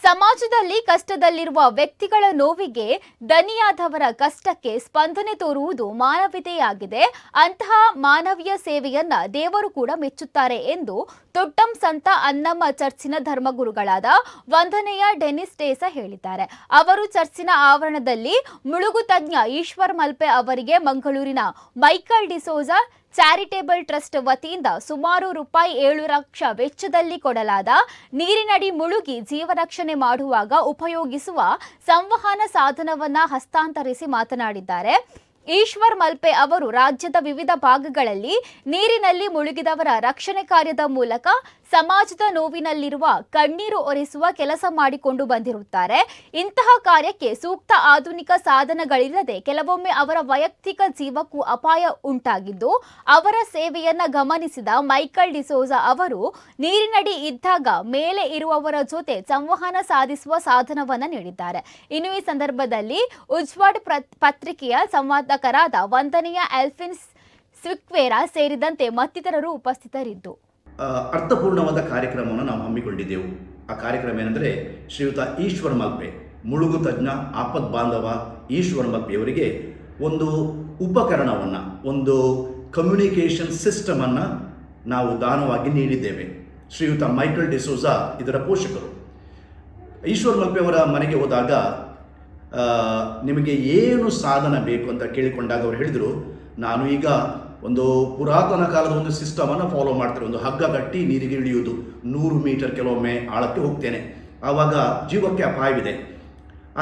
ಸಮಾಜದಲ್ಲಿ ಕಷ್ಟದಲ್ಲಿರುವ ವ್ಯಕ್ತಿಗಳ ನೋವಿಗೆ ದನಿಯಾದವರ ಕಷ್ಟಕ್ಕೆ ಸ್ಪಂದನೆ ತೋರುವುದು ಮಾನವೀಯತೆಯಾಗಿದೆ. ಅಂತಹ ಮಾನವೀಯ ಸೇವೆಯನ್ನ ದೇವರು ಕೂಡ ಮೆಚ್ಚುತ್ತಾರೆ ಎಂದು ತೊಟ್ಟಂ ಸಂತ ಅನ್ನಮ್ಮ ಚರ್ಚಿನ ಧರ್ಮಗುರುಗಳಾದ ವಂದನೆಯ ಡೆನಿಸ್ ಡೇಸ ಹೇಳಿದ್ದಾರೆ. ಅವರು ಚರ್ಚಿನ ಆವರಣದಲ್ಲಿ ಮುಳುಗು ತಜ್ಞ ಈಶ್ವರ್ ಮಲ್ಪೆ ಅವರಿಗೆ ಮಂಗಳೂರಿನ ಮೈಕಲ್ ಡಿಸೋಜಾ ಚಾರಿಟೇಬಲ್ ಟ್ರಸ್ಟ್ ವತಿಯಿಂದ ಸುಮಾರು ರೂಪಾಯಿ 7 ಲಕ್ಷ ವೆಚ್ಚದಲ್ಲಿ ಕೊಡಲಾದ ನೀರಿನಡಿ ಮುಳುಗಿ ಜೀವರಕ್ಷಣೆ ಮಾಡುವಾಗ ಉಪಯೋಗಿಸುವ ಸಂವಹನ ಸಾಧನವನ್ನ ಹಸ್ತಾಂತರಿಸಿ ಮಾತನಾಡಿದ್ದಾರೆ. ಈಶ್ವರ್ ಮಲ್ಪೆ ಅವರು ರಾಜ್ಯದ ವಿವಿಧ ಭಾಗಗಳಲ್ಲಿ ನೀರಿನಲ್ಲಿ ಮುಳುಗಿದವರ ರಕ್ಷಣೆ ಕಾರ್ಯದ ಮೂಲಕ ಸಮಾಜದ ನೋವಿನಲ್ಲಿರುವ ಕಣ್ಣೀರು ಒರೆಸುವ ಕೆಲಸ ಮಾಡಿಕೊಂಡು ಬಂದಿರುತ್ತಾರೆ. ಇಂತಹ ಕಾರ್ಯಕ್ಕೆ ಸೂಕ್ತ ಆಧುನಿಕ ಸಾಧನಗಳಿಲ್ಲದೆ ಕೆಲವೊಮ್ಮೆ ಅವರ ವೈಯಕ್ತಿಕ ಜೀವಕ್ಕೂ ಅಪಾಯ ಉಂಟಾಗಿದ್ದು, ಅವರ ಸೇವೆಯನ್ನ ಗಮನಿಸಿದ ಮೈಕಲ್ ಡಿಸೋಜಾ ಅವರು ನೀರಿನಡಿ ಇದ್ದಾಗ ಮೇಲೆ ಇರುವವರ ಜೊತೆ ಸಂವಹನ ಸಾಧಿಸುವ ಸಾಧನವನ್ನ ನೀಡಿದ್ದಾರೆ. ಇನ್ನು ಈ ಸಂದರ್ಭದಲ್ಲಿ ಉಜ್ವಡ್ ಪತ್ರಿಕೆಯ ಸಂವಾದಕರಾದ ವಂದನೆಯ ಆಲ್ಫಿನ್ಸ್ ಸ್ವಿಕ್ವೇರಾ ಸೇರಿದಂತೆ ಮತ್ತಿತರರು ಉಪಸ್ಥಿತರಿದ್ದು ಅರ್ಥಪೂರ್ಣವಾದ ಕಾರ್ಯಕ್ರಮವನ್ನು ನಾವು ಹಮ್ಮಿಕೊಂಡಿದ್ದೆವು. ಆ ಕಾರ್ಯಕ್ರಮ ಏನೆಂದರೆ, ಶ್ರೀಯುತ ಈಶ್ವರ್ ಮಲ್ಪೆ, ಮುಳುಗು ತಜ್ಞ ಆಪದ್ ಬಾಂಧವ ಈಶ್ವರ್ ಮಲ್ಪೆಯವರಿಗೆ ಒಂದು ಉಪಕರಣವನ್ನು, ಒಂದು ಕಮ್ಯುನಿಕೇಷನ್ ಸಿಸ್ಟಮನ್ನು ನಾವು ದಾನವಾಗಿ ನೀಡಿದ್ದೇವೆ. ಶ್ರೀಯುತ ಮೈಕಲ್ ಡಿಸೋಜಾ ಇದರ ಪೋಷಕರು. ಈಶ್ವರ್ ಮಲ್ಪೆಯವರ ಮನೆಗೆ ಹೋದಾಗ ನಿಮಗೆ ಏನು ಸಾಧನ ಬೇಕು ಅಂತ ಕೇಳಿಕೊಂಡಾಗ ಅವರು ಹೇಳಿದರು, ನಾನು ಈಗ ಒಂದು ಪುರಾತನ ಕಾಲದ ಒಂದು ಸಿಸ್ಟಮನ್ನು ಫಾಲೋ ಮಾಡ್ತಾರೆ. ಒಂದು ಹಗ್ಗ ಕಟ್ಟಿ ನೀರಿಗೆ ಇಳಿಯುವುದು, 100 ಮೀಟರ್ ಕೆಲವೊಮ್ಮೆ ಆಳಕ್ಕೆ ಹೋಗ್ತೇನೆ, ಆವಾಗ ಜೀವಕ್ಕೆ ಅಪಾಯವಿದೆ.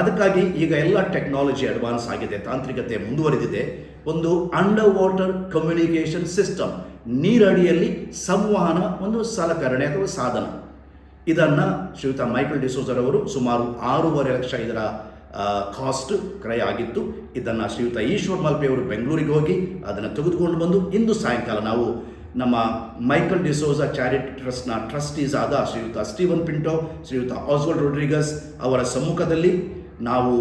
ಅದಕ್ಕಾಗಿ ಈಗ ಎಲ್ಲ ಟೆಕ್ನಾಲಜಿ ಅಡ್ವಾನ್ಸ್ ಆಗಿದೆ, ತಾಂತ್ರಿಕತೆ ಮುಂದುವರೆದಿದೆ. ಒಂದು ಅಂಡರ್ ವಾಟರ್ ಕಮ್ಯುನಿಕೇಷನ್ ಸಿಸ್ಟಮ್, ನೀರಡಿಯಲ್ಲಿ ಸಂವಹನ ಒಂದು ಸಲಕರಣೆ ಅಥವಾ ಸಾಧನ, ಇದನ್ನು ಶ್ರೀಯುತ ಮೈಕಲ್ ಡಿಸೋಜರವರು ಸುಮಾರು 6.5 ಲಕ್ಷ ಇದರ ಕಾಸ್ಟ್ ಕ್ರಯ ಆಗಿತ್ತು. ಇದನ್ನು ಶ್ರೀಯುತ ಈಶ್ವರ್ ಮಲ್ಪೆಯವರು ಬೆಂಗಳೂರಿಗೆ ಹೋಗಿ ಅದನ್ನು ತೆಗೆದುಕೊಂಡು ಬಂದು ಇಂದು ಸಾಯಂಕಾಲ ನಾವು ನಮ್ಮ ಮೈಕಲ್ ಡಿಸೋಜಾ ಚಾರಿಟಿ ಟ್ರಸ್ಟ್ನ ಟ್ರಸ್ಟೀಸ್ ಆದ ಶ್ರೀಯುತ ಸ್ಟೀವನ್ ಪಿಂಟೋ, ಶ್ರೀಯುತ ಆಸ್ವಲ್ಡ್ ರೊಡ್ರಿಗಸ್ ಅವರ ಸಮ್ಮುಖದಲ್ಲಿ ನಾವು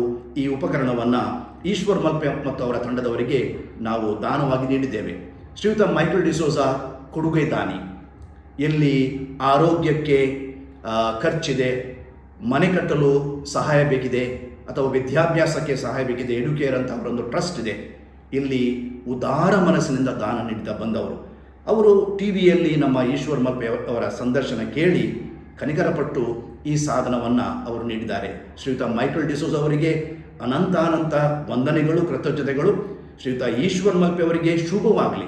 ಈ ಉಪಕರಣವನ್ನು ಈಶ್ವರ್ ಮಲ್ಪೆ ಮತ್ತು ಅವರ ತಂಡದವರಿಗೆ ನಾವು ದಾನವಾಗಿ ನೀಡಿದ್ದೇವೆ. ಶ್ರೀಯುತ ಮೈಕಲ್ ಡಿಸೋಜಾ ಕೊಡುಗೆ ದಾನಿ. ಎಲ್ಲಿ ಆರೋಗ್ಯಕ್ಕೆ ಖರ್ಚಿದೆ, ಮನೆ ಕಟ್ಟಲು ಸಹಾಯ ಬೇಕಿದೆ ಅಥವಾ ವಿದ್ಯಾಭ್ಯಾಸಕ್ಕೆ ಸಹಾಯ ಬೇಕಿದೆ, ಎಡುಕೇರ್ ಅಂತ ಅವರೊಂದು ಟ್ರಸ್ಟ್ ಇದೆ. ಇಲ್ಲಿ ಉದಾರ ಮನಸ್ಸಿನಿಂದ ದಾನ ನೀಡಿದ ಬಂದವರು. ಅವರು ಟಿ ವಿಯಲ್ಲಿ ನಮ್ಮ ಈಶ್ವರ್ ಮಲ್ಪೆ ಅವರ ಸಂದರ್ಶನ ಕೇಳಿ ಕನಿಕರಪಟ್ಟು ಈ ಸಾಧನವನ್ನು ಅವರು ನೀಡಿದ್ದಾರೆ. ಶ್ರೀಯುತ ಮೈಕಲ್ ಡಿಸೋಜಾ ಅವರಿಗೆ ಅನಂತ ವಂದನೆಗಳು, ಕೃತಜ್ಞತೆಗಳು. ಶ್ರೀಯುತ ಈಶ್ವರ್ ಮಲ್ಪೆ ಅವರಿಗೆ ಶುಭವಾಗಲಿ.